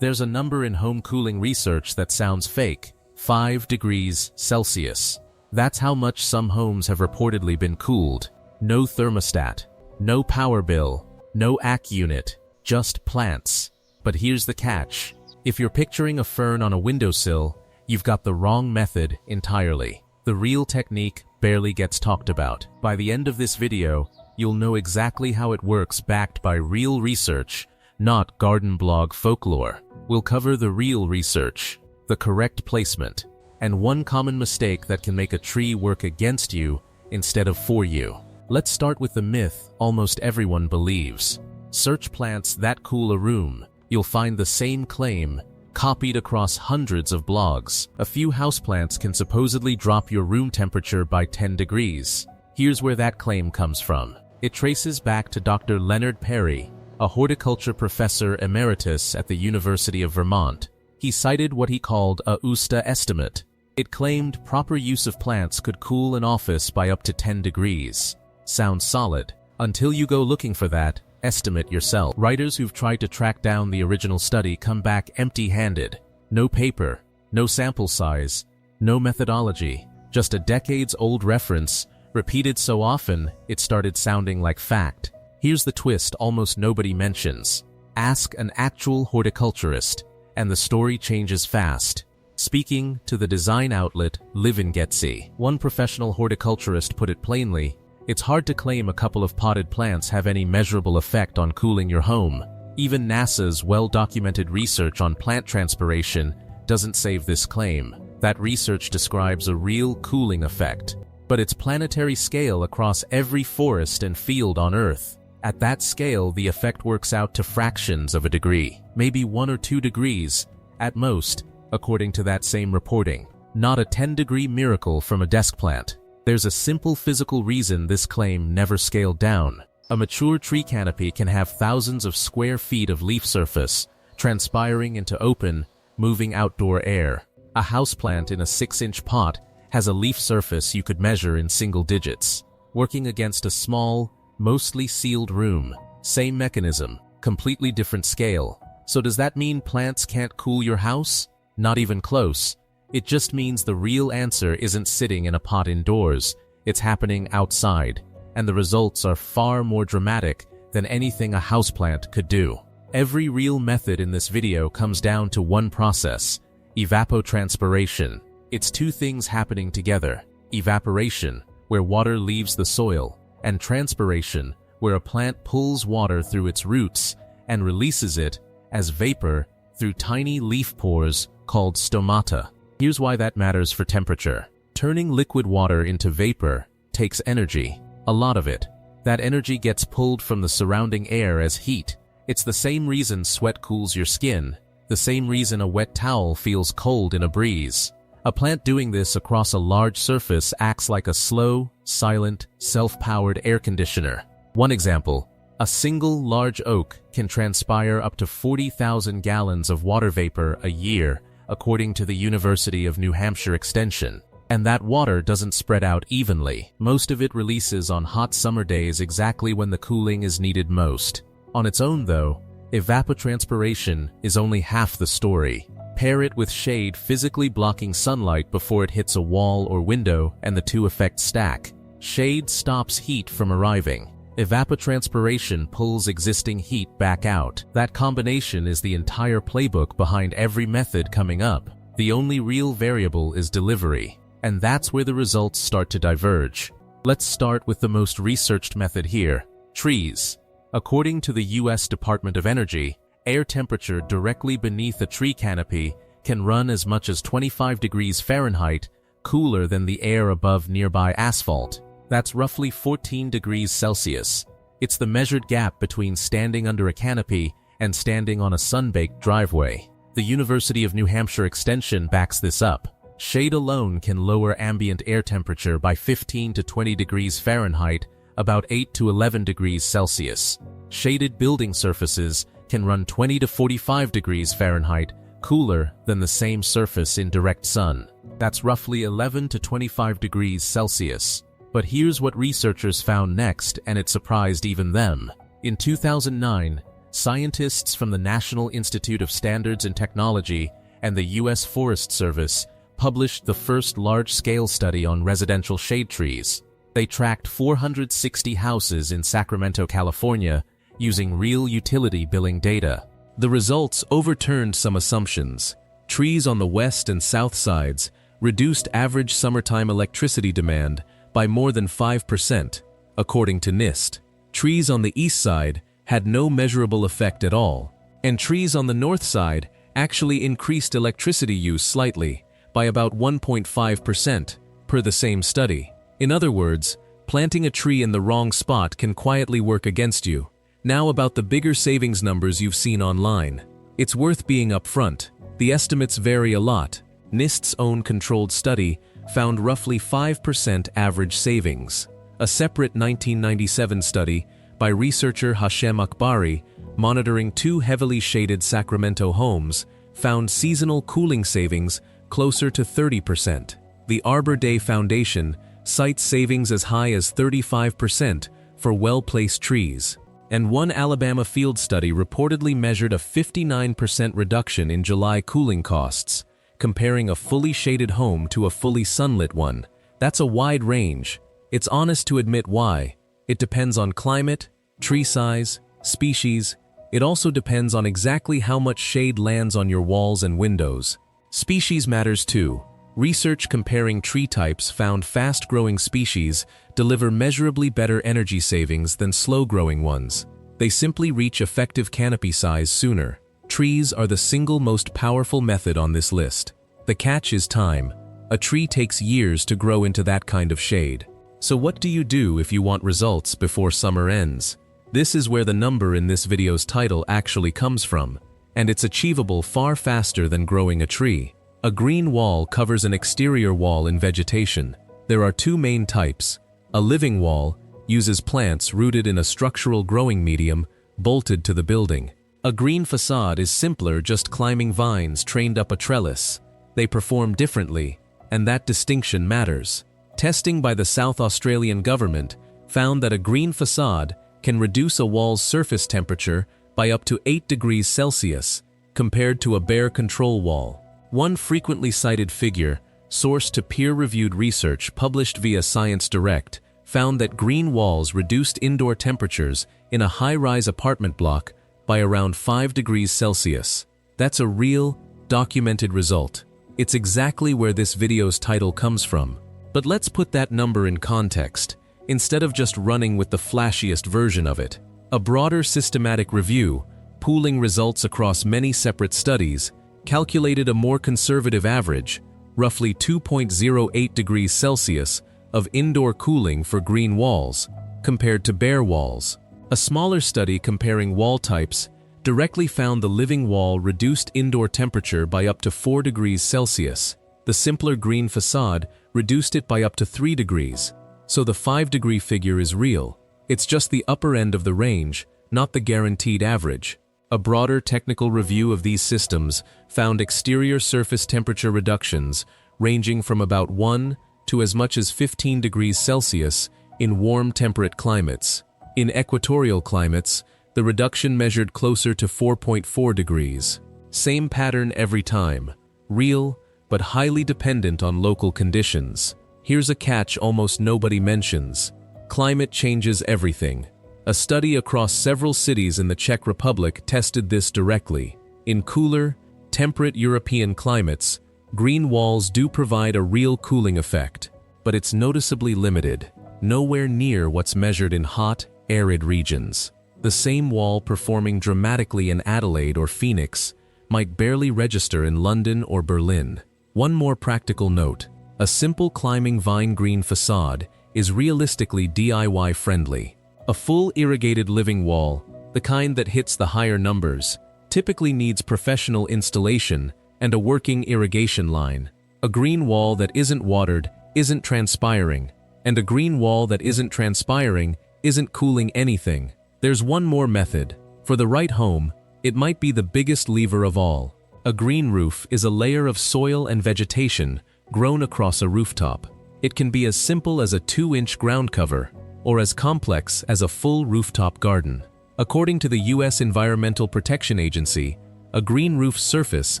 There's a number in home cooling research that sounds fake: 5 degrees Celsius. That's how much some homes have reportedly been cooled. No thermostat, no power bill, no AC unit, just plants. But here's the catch. If you're picturing a fern on a windowsill, you've got the wrong method entirely. The real technique barely gets talked about. By the end of this video, you'll know exactly how it works, backed by real research, not garden blog folklore. We'll cover the real research, the correct placement, and one common mistake that can make a tree work against you instead of for you. Let's start with the myth almost everyone believes. Search plants that cool a room. You'll find the same claim copied across hundreds of blogs. A few houseplants can supposedly drop your room temperature by 10 degrees. Here's where that claim comes from. It traces back to Dr. Leonard Perry, a horticulture professor emeritus at the University of Vermont. He cited what he called a USTA estimate. It claimed proper use of plants could cool an office by up to 10 degrees. Sounds solid, until you go looking for that estimate yourself. Writers who've tried to track down the original study come back empty-handed. No paper, no sample size, no methodology, just a decades-old reference, repeated so often it started sounding like fact. Here's the twist almost nobody mentions. Ask an actual horticulturist, and the story changes fast. Speaking to the design outlet Live and Get See, one professional horticulturist put it plainly: it's hard to claim a couple of potted plants have any measurable effect on cooling your home. Even NASA's well-documented research on plant transpiration doesn't save this claim. That research describes a real cooling effect, but it's planetary scale across every forest and field on Earth. At that scale, the effect works out to fractions of a degree, maybe 1 or 2 degrees, at most, according to that same reporting. Not a 10-degree miracle from a desk plant. There's a simple physical reason this claim never scaled down. A mature tree canopy can have thousands of square feet of leaf surface, transpiring into open, moving outdoor air. A houseplant in a 6-inch pot has a leaf surface you could measure in single digits. Working against a small, mostly sealed room. Same mechanism, completely different scale. So does that mean plants can't cool your house? Not even close. It just means the real answer isn't sitting in a pot indoors, it's happening outside, and the results are far more dramatic than anything a houseplant could do. Every real method in this video comes down to one process: evapotranspiration. It's two things happening together: evaporation, where water leaves the soil, and transpiration, where a plant pulls water through its roots and releases it as vapor through tiny leaf pores called stomata. Here's why that matters for temperature. Turning liquid water into vapor takes energy, a lot of it. That energy gets pulled from the surrounding air as heat. It's the same reason sweat cools your skin, the same reason a wet towel feels cold in a breeze. A plant doing this across a large surface acts like a slow, silent, self-powered air conditioner. One example: a single large oak can transpire up to 40,000 gallons of water vapor a year, according to the University of New Hampshire Extension. And that water doesn't spread out evenly. Most of it releases on hot summer days exactly when the cooling is needed most. On its own, though, evapotranspiration is only half the story. Pair it with shade physically blocking sunlight before it hits a wall or window, and the two effects stack. Shade stops heat from arriving. Evapotranspiration pulls existing heat back out. That combination is the entire playbook behind every method coming up. The only real variable is delivery, and that's where the results start to diverge. Let's start with the most researched method here: trees. According to the US Department of Energy, air temperature directly beneath a tree canopy can run as much as 25 degrees Fahrenheit cooler than the air above nearby asphalt. That's roughly 14 degrees Celsius. It's the measured gap between standing under a canopy and standing on a sun-baked driveway. The University of New Hampshire Extension backs this up. Shade alone can lower ambient air temperature by 15 to 20 degrees Fahrenheit, about 8 to 11 degrees Celsius. Shaded building surfaces can run 20 to 45 degrees Fahrenheit cooler than the same surface in direct sun. That's roughly 11 to 25 degrees Celsius. But here's what researchers found next, and it surprised even them. In 2009, Scientists from the National Institute of Standards and Technology and the U.S. Forest Service published the first large-scale study on residential shade trees. They tracked 460 houses in Sacramento, California, using real utility billing data. The results overturned some assumptions. Trees on the west and south sides reduced average summertime electricity demand by more than 5%, according to NIST. Trees on the east side had no measurable effect at all, and trees on the north side actually increased electricity use slightly, by about 1.5%, per the same study. In other words, planting a tree in the wrong spot can quietly work against you. Now about the bigger savings numbers you've seen online. It's worth being upfront. The estimates vary a lot. NIST's own controlled study found roughly 5% average savings. A separate 1997 study by researcher Hashem Akbari, monitoring 2 heavily shaded Sacramento homes, found seasonal cooling savings closer to 30%. The Arbor Day Foundation cites savings as high as 35% for well-placed trees. And one Alabama field study reportedly measured a 59% reduction in July cooling costs, comparing a fully shaded home to a fully sunlit one. That's a wide range. It's honest to admit why. It depends on climate, tree size, species. It also depends on exactly how much shade lands on your walls and windows. Species matters too. Research comparing tree types found fast-growing species deliver measurably better energy savings than slow-growing ones. They simply reach effective canopy size sooner. Trees are the single most powerful method on this list. The catch is time. A tree takes years to grow into that kind of shade. So what do you do if you want results before summer ends? This is where the number in this video's title actually comes from, and it's achievable far faster than growing a tree. A green wall covers an exterior wall in vegetation. There are 2 main types. A living wall uses plants rooted in a structural growing medium bolted to the building. A green facade is simpler, just climbing vines trained up a trellis. They perform differently, and that distinction matters. Testing by the South Australian government found that a green facade can reduce a wall's surface temperature by up to 8 degrees Celsius compared to a bare control wall. One frequently cited figure, sourced to peer-reviewed research published via Science Direct, found that green walls reduced indoor temperatures in a high-rise apartment block by around 5 degrees Celsius. That's a real, documented result. It's exactly where this video's title comes from. But let's put that number in context, instead of just running with the flashiest version of it. A broader systematic review, pooling results across many separate studies, calculated a more conservative average, roughly 2.08 degrees Celsius, of indoor cooling for green walls, compared to bare walls. A smaller study comparing wall types directly found the living wall reduced indoor temperature by up to 4 degrees Celsius. The simpler green facade reduced it by up to 3 degrees. So the 5-degree figure is real. It's just the upper end of the range, not the guaranteed average. A broader technical review of these systems found exterior surface temperature reductions ranging from about 1 to as much as 15 degrees Celsius in warm temperate climates. In equatorial climates, the reduction measured closer to 4.4 degrees. Same pattern every time. Real, but highly dependent on local conditions. Here's a catch almost nobody mentions. Climate changes everything. A study across several cities in the Czech Republic tested this directly. In cooler, temperate European climates, green walls do provide a real cooling effect, but it's noticeably limited, nowhere near what's measured in hot, arid regions. The same wall performing dramatically in Adelaide or Phoenix might barely register in London or Berlin. One more practical note. A simple climbing vine green facade is realistically DIY friendly. A full irrigated living wall, the kind that hits the higher numbers, typically needs professional installation and a working irrigation line. A green wall that isn't watered isn't transpiring, and a green wall that isn't transpiring isn't cooling anything. There's one more method. For the right home, it might be the biggest lever of all. A green roof is a layer of soil and vegetation grown across a rooftop. It can be as simple as a 2-inch ground cover, or as complex as a full rooftop garden. According to the U.S. Environmental Protection Agency, a green roof surface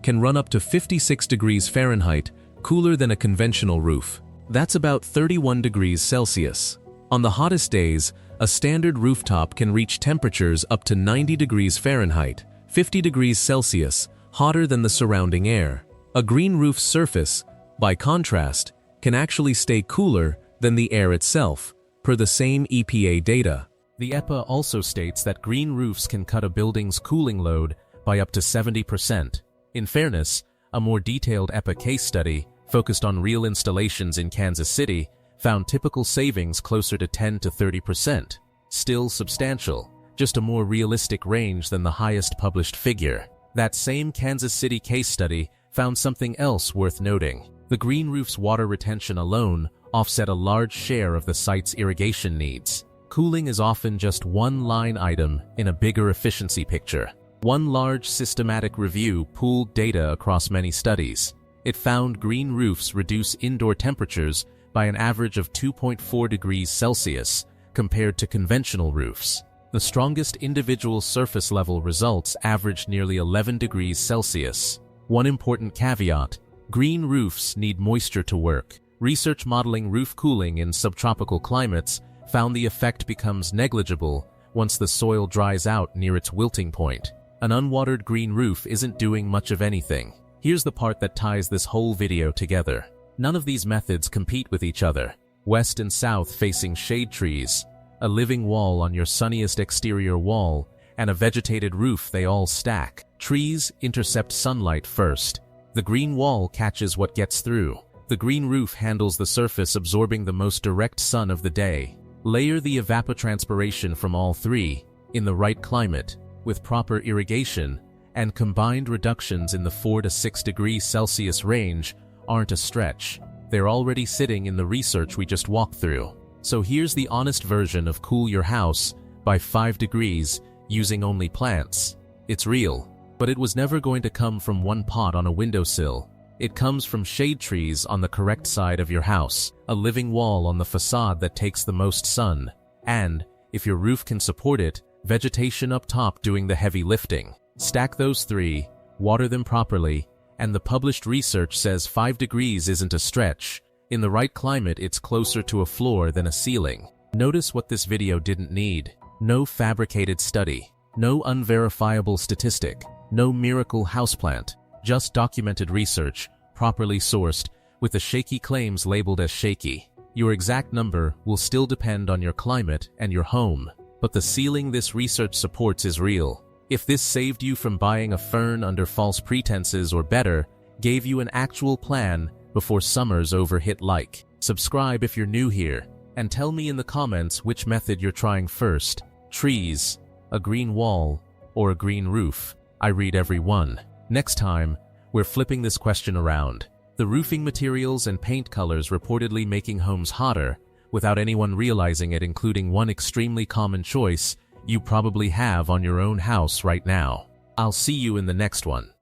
can run up to 56 degrees Fahrenheit, cooler than a conventional roof. That's about 31 degrees Celsius. On the hottest days, a standard rooftop can reach temperatures up to 90 degrees Fahrenheit, 50 degrees Celsius, hotter than the surrounding air. A green roof surface, by contrast, can actually stay cooler than the air itself, per the same EPA data. The EPA also states that green roofs can cut a building's cooling load by up to 70%. In fairness, a more detailed EPA case study, focused on real installations in Kansas City, found typical savings closer to 10 to 30%. Still substantial, just a more realistic range than the highest published figure. That same Kansas City case study found something else worth noting. The green roof's water retention alone offset a large share of the site's irrigation needs. Cooling is often just one line item in a bigger efficiency picture. One large systematic review pooled data across many studies. It found green roofs reduce indoor temperatures by an average of 2.4 degrees Celsius compared to conventional roofs. The strongest individual surface level results averaged nearly 11 degrees Celsius. One important caveat: green roofs need moisture to work. Research modeling roof cooling in subtropical climates found the effect becomes negligible once the soil dries out near its wilting point. An unwatered green roof isn't doing much of anything. Here's the part that ties this whole video together. None of these methods compete with each other. West and south facing shade trees, a living wall on your sunniest exterior wall, and a vegetated roof, they all stack. Trees intercept sunlight first. The green wall catches what gets through. The green roof handles the surface absorbing the most direct sun of the day. Layer the evapotranspiration from all three, in the right climate, with proper irrigation, and combined reductions in the 4 to 6 degrees Celsius range aren't a stretch. They're already sitting in the research we just walked through. So here's the honest version of cool your house by 5 degrees using only plants. It's real, but it was never going to come from one pot on a windowsill. It comes from shade trees on the correct side of your house, a living wall on the facade that takes the most sun, and, if your roof can support it, vegetation up top doing the heavy lifting. Stack those three, water them properly, and the published research says 5 degrees isn't a stretch. In the right climate, it's closer to a floor than a ceiling. Notice what this video didn't need. No fabricated study, no unverifiable statistic, no miracle houseplant, just documented research, properly sourced, with the shaky claims labeled as shaky. Your exact number will still depend on your climate and your home, but the ceiling this research supports is real. If this saved you from buying a fern under false pretenses, or better, gave you an actual plan before summer's overhit, like. Subscribe if you're new here, and tell me in the comments which method you're trying first. Trees, a green wall, or a green roof. I read every one. Next time, we're flipping this question around. The roofing materials and paint colors reportedly making homes hotter, without anyone realizing it, including one extremely common choice you probably have on your own house right now. I'll see you in the next one.